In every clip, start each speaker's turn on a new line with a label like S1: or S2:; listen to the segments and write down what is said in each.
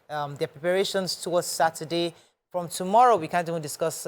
S1: their preparations towards Saturday. From tomorrow, we can't even discuss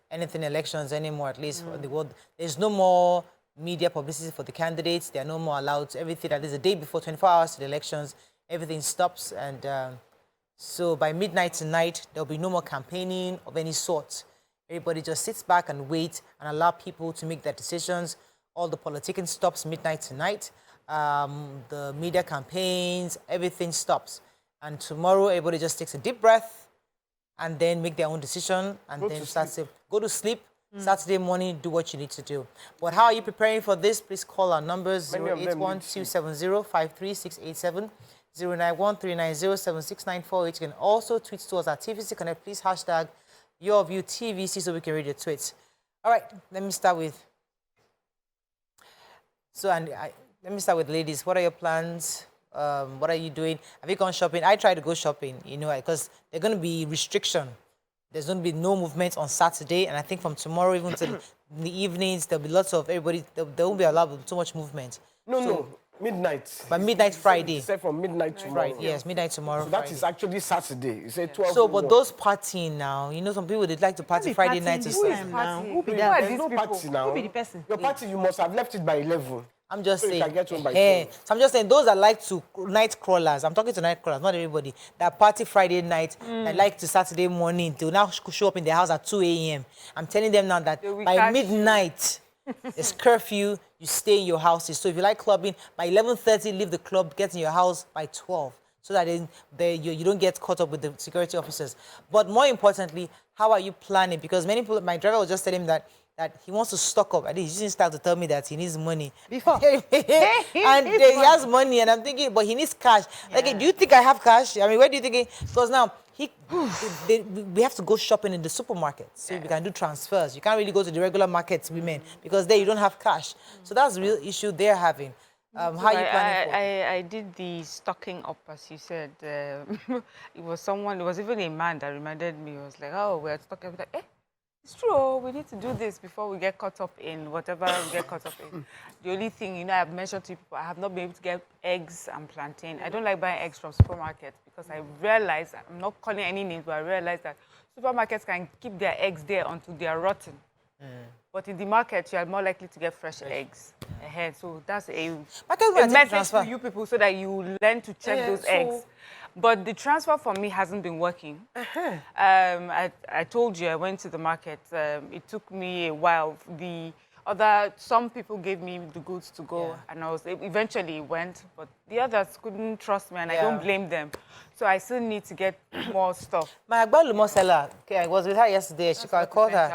S1: anything elections anymore, at least for the world. There's no more media publicity for the candidates. They are no more allowed. Everything that is a day before, 24 hours to the elections, everything stops. And so by midnight tonight, there'll be no more campaigning of any sort. Everybody just sits back and waits and allow people to make their decisions. All the politicking stops midnight tonight. The media campaigns, everything stops. And tomorrow, everybody just takes a deep breath and then make their own decision and then go to sleep. Saturday morning, do what you need to do. But how are you preparing for this? Please call our numbers 081-270-53687, 091-390-76948. You can also tweet to us at TVC Connect. Please hashtag your view TVC so we can read your tweets. All right, let me start with. Let me start with ladies. What are your plans? What are you doing? Have you gone shopping? I try to go shopping, you know, because there's going to be restriction. There's going to be no movement on Saturday, and I think from tomorrow even to the evenings, there'll be lots of everybody. There won't be allowed too much movement.
S2: No, midnight.
S1: But midnight Friday.
S2: You said from midnight tomorrow.
S1: Friday. Yes, midnight tomorrow.
S2: So that is actually Saturday. You said 12.
S1: So, but those partying now, you know, some people they'd like to party Friday night to sleep.
S2: Who be that? There's no party now.
S3: Who be the person?
S2: Your party, you must have left it by 11.
S1: I'm just saying.
S2: You can get home by 12.
S1: So I'm just saying, those that like to night crawlers, I'm talking to night crawlers, not everybody, that party Friday night, that like to Saturday morning, to now show up in their house at 2 a.m. I'm telling them now that by midnight, it's curfew, you stay in your houses. So if you like clubbing, by 11:30, leave the club, get in your house by 12, so that you don't get caught up with the security officers. But more importantly, how are you planning? Because many people, my driver was just telling him that he wants to stock up. I think he didn't start to tell me that he needs money.
S3: Before.
S1: And he has money, and I'm thinking, but he needs cash. Yeah. Like, do you think I have cash? I mean, where do you think because now, we have to go shopping in the supermarket, so we can do transfers. You can't really go to the regular markets, women, because there you don't have cash. So that's the real issue they're having. How are you planning for?
S4: I did the stocking up, as you said. It was even a man that reminded me. It was like, oh, we're stocking up. Like, it's true, we need to do this before we get caught up in whatever we get caught up in. The only thing, you know, I've mentioned to people, I have not been able to get eggs and plantain. I don't like buying eggs from supermarkets because I realize, I'm not calling any names, but I realize that supermarkets can keep their eggs there until they are rotten. But in the market, you are more likely to get fresh eggs ahead. So that's a message to you people so that you learn to check those eggs. But the transfer for me hasn't been working. I told you I went to the market. It took me a while. Some people gave me the goods to go, and eventually went, but the others couldn't trust me, and I don't blame them. So I still need to get more stuff.
S1: My agbalumo seller, I was with her yesterday. I called her.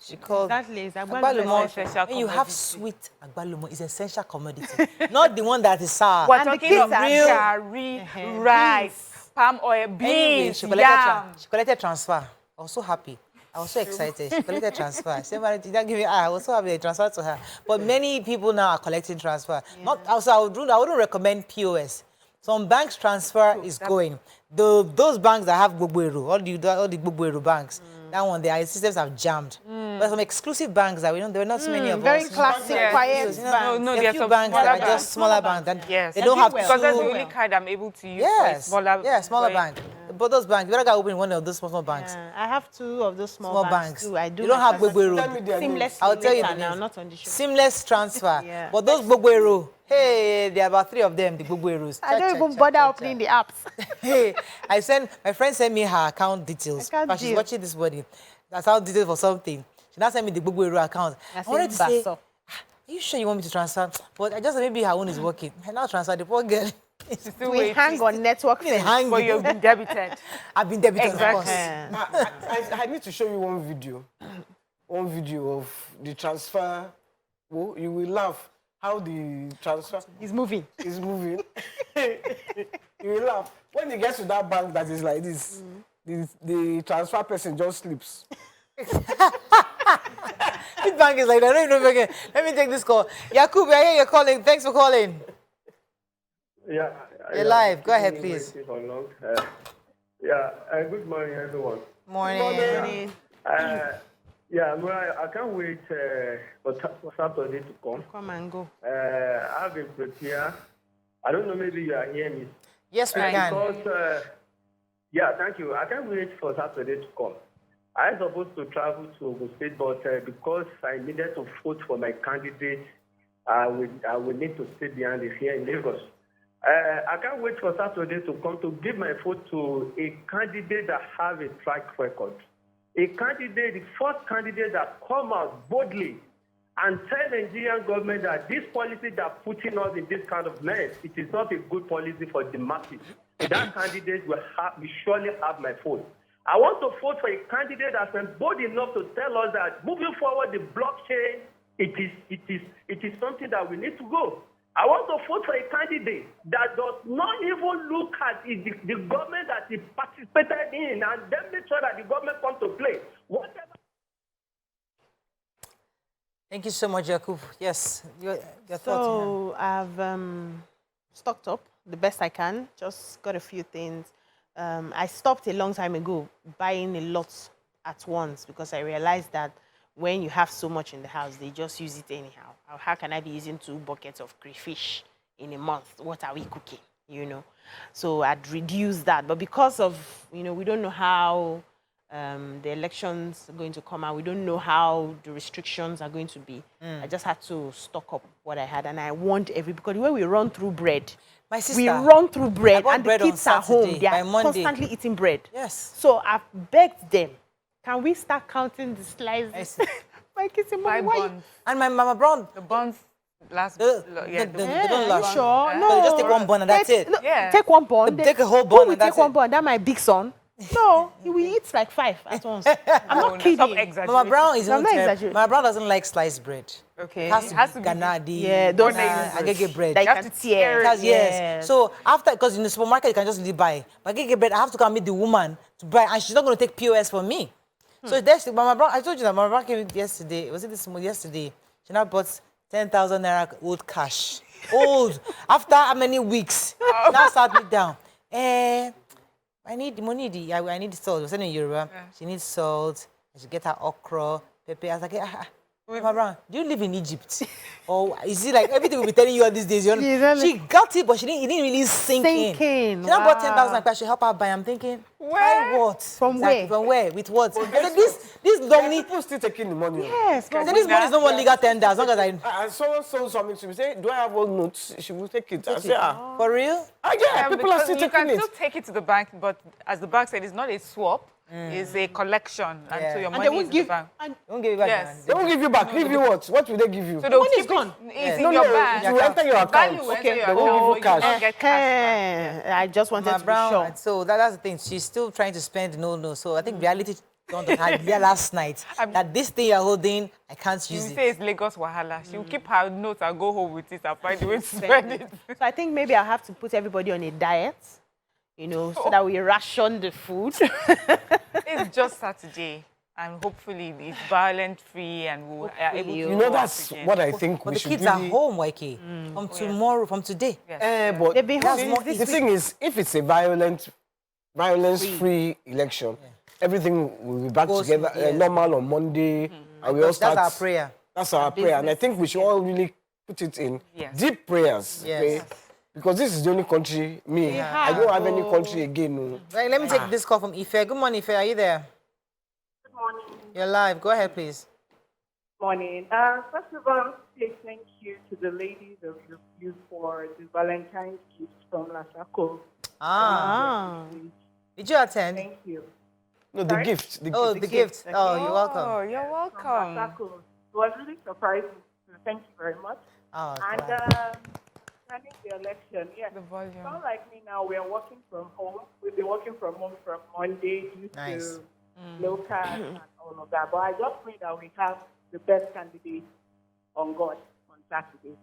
S4: She called.
S3: Exactly.
S1: Agbalumo. When you have sweet agbalumo, it's essential commodity, not the one that is sour.
S4: We're talking of real curry, rice, palm oil, beans,
S1: she collected transfer. I was so happy. I was so excited. She collected transfer. I was so happy they transferred to her. But many people now are collecting transfer. I wouldn't recommend POS. Some banks transfer is going. Those banks that have Gbogbo, all the Gbogbo banks, that one, their systems have jammed. But some exclusive banks that there are not so many of
S3: very
S1: us.
S3: classic, quiet.
S4: No,
S1: there are a few banks that are just smaller banks. They don't have
S4: because that's the only card I'm able to use.
S1: Yes,
S4: smaller
S1: bank. But those banks, you gotta open one of those small banks.
S3: I have two of those small banks too. I do.
S1: You don't have Gbogbo.
S3: Seamless.
S1: I'll tell you
S3: now, not on the show.
S1: Seamless transfer. But those Gbogbo, hey, there are about 3 of them, the Gbogbo.
S3: I don't even bother opening the apps.
S1: Hey, my friend sent me her account details. But she's watching this body. That's how details for something. She now sent me the Gbogbo account. I wanted to say, are you sure you want me to transfer? But I just maybe her own is working. I now transfer the poor girl.
S3: We hang on network.
S4: But you've been debited.
S1: I've been debited,
S4: exactly.
S1: of course.
S2: I need to show you one video. One video of the transfer. Oh, you will laugh how the transfer
S3: is moving.
S2: You will laugh. When he gets to that bank that is like this, the transfer person just sleeps.
S1: This bank is like that. I don't even know if I can. Let me take this call. Yakub, I hear you're calling. Thanks for calling.
S5: Yeah.
S1: You're live. Go ahead, please.
S5: Good morning, everyone.
S1: Morning.
S5: I can't wait for Saturday to come.
S3: Come and go.
S5: I've been prepared. I don't know, maybe you are hearing me.
S1: Yes, we can.
S5: Because Yeah, thank you. I can't wait for Saturday to come. I was supposed to travel to Ogun State, but because I needed to vote for my candidate, I will need to stay behind here in Lagos. I can't wait for Saturday to come to give my vote to a candidate that has a track record. A candidate, the first candidate that come out boldly and tell the Nigerian government that this policy that putting us in this kind of mess, it is not a good policy for the masses. That candidate will surely have my vote. I want to vote for a candidate that's been bold enough to tell us that moving forward, the blockchain, it is something that we need to go. I want to vote for a candidate that does not even look at the government that he participated in and then make sure that the government comes to play. Whatever.
S1: Thank you so much, Jakub. Yes, your thoughts.
S3: So I've stocked up the best I can. Just got a few things. I stopped a long time ago buying a lot at once because I realized that when you have so much in the house, they just use it anyhow. How can I be using 2 buckets of crayfish in a month? What are we cooking? You know, so I'd reduce that. But because of, you know, we don't know how the elections are going to come out. We don't know how the restrictions are going to be. I just had to stock up what I had, and I want because the way we run through bread,
S1: My sister,
S3: we run through bread, and the
S1: bread
S3: kids
S1: on
S3: are home.
S1: Saturday.
S3: They
S1: By
S3: are
S1: Monday.
S3: constantly eating bread.
S1: Yes.
S3: So I've begged them, can we start counting the slices? My kids say,
S4: Buy
S3: Mommy, why?
S4: buns.
S1: And my mama brown.
S4: The buns last.
S1: They don't
S3: Are
S1: last.
S3: you sure?
S1: But
S3: No.
S1: you just take one bun and that's it.
S3: No,
S4: Yeah.
S3: Take one bun.
S1: Take a whole
S3: Who
S1: bun
S3: will
S1: and that's
S3: take one
S1: it.
S3: bun? That my big son. No, he will eat like 5 at once. I'm not kidding.
S4: Stop exaggerating.
S1: Mama Brown is
S3: I'm
S1: even
S3: not
S1: terrible.
S3: exaggerating.
S1: Mama Brown doesn't like sliced bread.
S4: Okay.
S1: It has
S4: It has
S1: to
S4: to
S1: be
S4: be
S1: Ghana,
S3: Yeah, those
S1: agege bread.
S3: that you
S4: have
S3: can
S4: to
S3: tear.
S1: Yes.
S3: Yes.
S1: So after, because in the supermarket you can just really buy. But agege bread, I have to come meet the woman to buy, and she's not going to take POS for me. So that's Mama Brown. I told you that Mama Brown came yesterday. Was it this morning? Yesterday? She now bought 10,000 naira old cash. Old. After how many weeks? She now sat me down. I need the money. I need salt. We're sending Yoruba.
S4: Yeah.
S1: She needs salt. I should get her okra, pepper. I was like, Mama Brown, do you live in Egypt? Or is it like everything we'll be telling you all these days? She got it, but it didn't really sink in. She now bought 10,000. I should help her buy. I'm thinking,
S4: Where?
S1: buy what?
S3: From where?
S1: From where? With what? I said, this money.
S2: People still taking the money.
S3: Yes.
S1: I said, this money is not one legal tender. As long as I.
S2: And someone sold something to me. Say, do I have all notes? She will take it. I say,
S1: For real?
S2: yeah, people are
S4: Because
S2: still
S4: you
S2: taking
S4: can
S2: it.
S4: still take it to the bank, but as the bank said, it's not a swap. It's a collection, and
S1: Yeah.
S4: so your
S3: And
S4: money
S3: they
S4: is
S3: won't
S4: in the
S3: give.
S4: bank.
S3: And
S1: They won't give you back.
S4: Yes.
S1: man.
S2: They won't give you back. Give you what? What will they give you?
S4: So they'll
S3: money is
S4: keep
S3: gone.
S4: It's
S2: No,
S4: in your
S2: no,
S4: bank.
S2: you enter your account.
S4: Value will enter
S2: Okay,
S4: your
S2: they won't give you
S4: account.
S2: cash.
S4: You don't get cash back.
S3: I just wanted
S1: Mama
S3: to be
S1: Brown,
S3: sure.
S1: so that's the thing. She's still trying to spend no. So I think reality dawned on her last night that this thing you're holding, I can't
S4: She
S1: use
S4: will
S1: it.
S4: say it's Lagos Wahala. She will keep her notes and go home with it and find a way to spend it.
S3: So I think maybe I'll have to put everybody on a diet, you know, so that we ration the food.
S4: It's just Saturday, and hopefully it's violent-free, and we are able to
S2: You know,
S4: go
S2: that's
S4: out again.
S2: what I think
S1: But
S2: we
S1: the
S2: should
S1: kids
S2: really...
S1: are home, YK. From tomorrow, from today.
S4: Yes.
S2: But
S3: They've been home
S2: see,
S3: since this
S2: the thing is, if it's a violence-free election, everything will be back
S1: Goes
S2: together,
S1: smooth, yes.
S2: normal on Monday, and we all start...
S1: That's our prayer.
S2: That's our prayer, and I think we should all really put it in
S4: Yes.
S2: deep prayers,
S1: Yes.
S2: okay? Because this is the only country, I don't have any country again. No.
S1: Right, let me take this call from Ife. Good morning, Ife. Are you there?
S6: Good morning.
S1: You're live. Go ahead, please.
S6: Morning. First of all, say thank you to the ladies of you for the Valentine's gift from Lasako.
S1: Did you attend?
S6: Thank you.
S2: No, the
S6: Sorry?
S2: gift.
S1: Oh, the gift. Oh, you're welcome.
S4: Oh, you're
S6: From
S4: welcome.
S6: Lasako. It was really surprising. So thank you very much.
S1: Oh,
S6: And
S1: glad.
S6: planning the election, yes.
S4: The volume.
S6: Someone like me now, we are working from home. We've been working from home from Monday due
S1: Nice.
S6: to local and all of that. But I just pray that we have the best candidate on God on Saturday.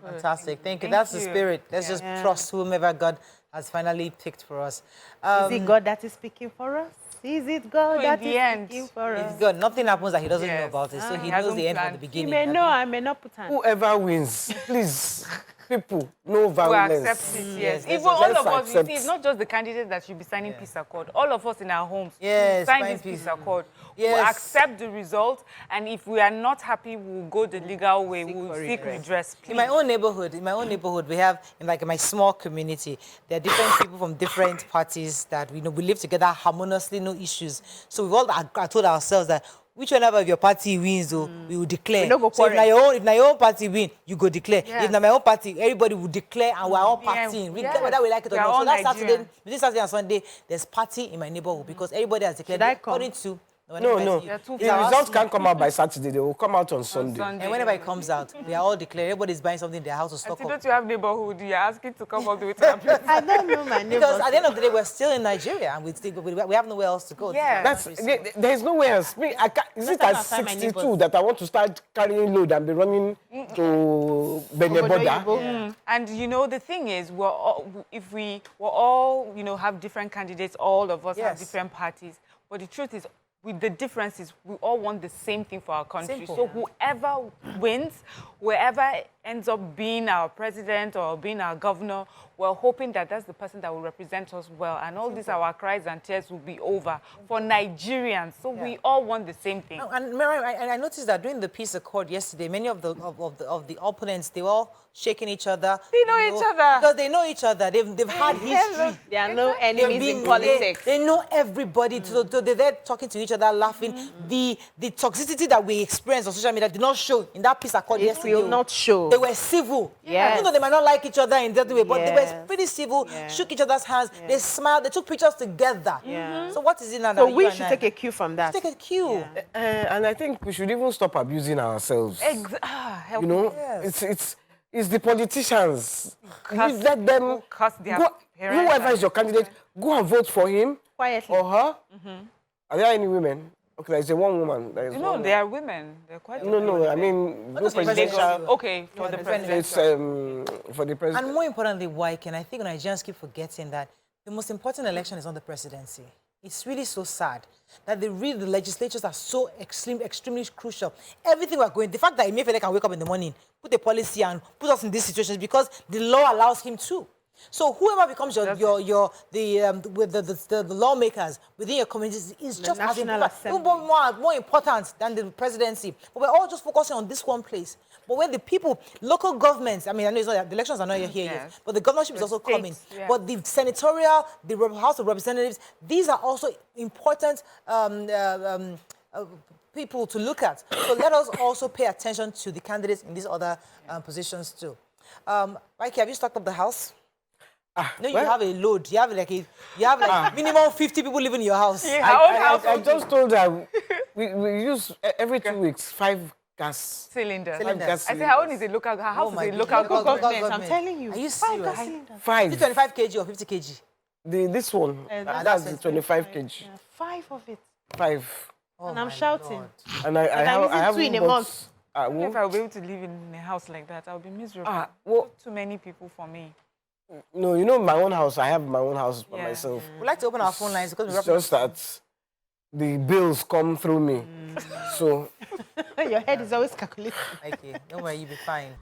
S1: Fantastic. Thank you.
S4: Thank
S1: That's the
S4: you.
S1: spirit. Let's just trust whomever God has finally picked for us.
S3: Is it God that is speaking for us? Is it God
S4: in
S3: that
S4: the
S3: is
S4: end,
S3: speaking for us?
S1: It's God. Nothing happens that he doesn't know
S4: Yes.
S1: about it. So he
S4: He
S1: knows
S4: hasn't
S1: the end from
S4: planned.
S1: the
S3: He
S1: beginning.
S3: may know, I may not put hand.
S2: Whoever wins, please people, no
S4: We
S2: violence.
S4: accept it, yes.
S1: Yes,
S4: Even
S1: let's
S4: all of
S2: just
S4: us, you see,
S2: accept.
S4: it's not just the candidates that should be signing peace accord. All of us in our homes
S1: Yes,
S4: sign
S1: sign
S4: this
S1: peace.
S4: peace accord.
S1: Yes.
S4: We'll accept the result, and if we are not happy, we'll go the legal way. We'll seek redress.
S1: In my own neighborhood, we have, in my small community, there are different people from different parties that we live together harmoniously, no issues. So we've all told ourselves that whichever of your party wins, we will declare.
S3: We no go
S1: So if na your own party win, you go declare.
S4: Yes.
S1: If na my own party, everybody will declare, and we're all
S4: Yeah,
S1: partying,
S4: yes.
S1: whether we like it or
S4: We are
S1: not.
S4: all
S1: So that
S4: Nigerian.
S1: this Saturday and Sunday, there's party in my neighborhood because everybody has declared.
S3: Should I come?
S1: According to
S2: No.
S4: They're too
S2: The
S4: fast.
S2: results can't come out by Saturday. They will come out on Sunday.
S1: And whenever it comes out, we are all declared. Everybody's buying something in their house to stock
S4: See,
S1: up.
S4: don't you have neighborhood? You're asking to come up to it. Because
S3: I don't know my neighbors.
S1: Because at the end of the day, we're still in Nigeria, and we have nowhere else to go.
S4: Yeah.
S2: There's nowhere else. Is it
S3: time I
S2: at
S3: find my
S2: 62
S3: neighbors.
S2: that I want to start carrying load and be running to Beneboda?
S3: Obodoyibo.
S4: And the thing is, if we all, have different candidates, all of us have
S1: Yes.
S4: different parties. But the truth is, with the differences, we all want the same thing for our country.
S1: Simple.
S4: So whoever wins, whoever ends up being our president or being our governor, we're hoping that that's the person that will represent us well. And all these our cries and tears will be over for Nigerians. So we all want the same thing.
S1: And Mary, I noticed that during the peace accord yesterday, many of the opponents, they were all shaking each other.
S4: They know each other.
S1: Because they know each other. They've had history.
S3: There are no
S1: They're
S3: enemies in politics.
S1: They know everybody. So they're there talking to each other, laughing. The toxicity that we experienced on social media did not show in that peace accord
S3: It
S1: yesterday.
S3: will not show.
S1: They were civil.
S3: Yes.
S1: Even though they might not like each other in that way, but they were
S3: Yes.
S1: pretty civil,
S3: Yeah.
S1: shook each other's hands, they smiled, they took pictures together.
S3: Yeah.
S1: So what is it now?
S3: So
S1: that
S3: we
S1: you and
S3: should
S1: I-
S3: take a cue from that.
S1: Take a cue.
S2: And I think we should even stop abusing ourselves.
S4: Help
S2: You know,
S1: Yes.
S2: it's the politicians.
S4: Curse-
S2: You let them
S4: curse their
S2: go,
S4: parents
S2: whoever
S4: and-
S2: is your candidate, go and vote for him
S3: Quietly.
S2: or her. Are there any women? Okay, there's a one woman. There is
S4: No,
S2: one
S4: they are women. They're quite
S2: No, I mean, no
S1: just the
S2: presidential.
S1: presidential.
S4: Okay, for the
S1: the
S4: president.
S2: It's for the president.
S1: And more importantly, why can I think Nigerians keep forgetting that the most important election is not the presidency. It's really so sad that the legislatures are so extremely crucial. Everything we're going, the fact that Emefiele can wake up in the morning, put a policy and put us in these situations because the law allows him to. So whoever becomes the lawmakers within your communities is just as
S3: National
S1: important,
S3: Assembly.
S1: more important than the presidency. But we're all just focusing on this one place. But when the people, local governments, I mean, I know it's not, the elections are not here yet,
S4: Yes.
S1: but the governorship is
S4: The
S1: also
S4: states,
S1: coming.
S4: yeah.
S1: But the senatorial, the House of Representatives, these are also important people to look at. So let us also pay attention to the candidates in these other positions too. Mikey, have you stocked up the house? No, you have a load. You have like minimum 50 people living in your house.
S4: Yeah.
S2: I just told her we use every 2 weeks 5 gas
S4: Cylinder.
S2: gas
S4: I say, how own is a local? Her house
S1: my
S4: is a local
S1: goodness.
S4: government.
S3: I'm telling you.
S1: Are you
S3: Five
S1: serious?
S3: gas cylinders.
S2: 5.
S1: Is it 25 kg or 50 kg?
S2: This one, that's the 25 kg.
S3: Yeah, 5 of it.
S2: 5.
S1: Oh
S3: And I'm
S1: my
S3: shouting.
S1: Lord.
S2: And I
S3: I'm using
S2: have
S3: 2 in a month.
S4: If I were able to live in a house like that, I would be miserable.
S2: well,
S4: Too many people for me.
S2: no, you know my own house. I have my own house by
S4: Yeah.
S2: myself.
S1: We'd like to open our phone lines because we're
S2: It's just that the bills come through me. So
S3: Your head is always calculating.
S1: Okay, don't worry, you'll be fine.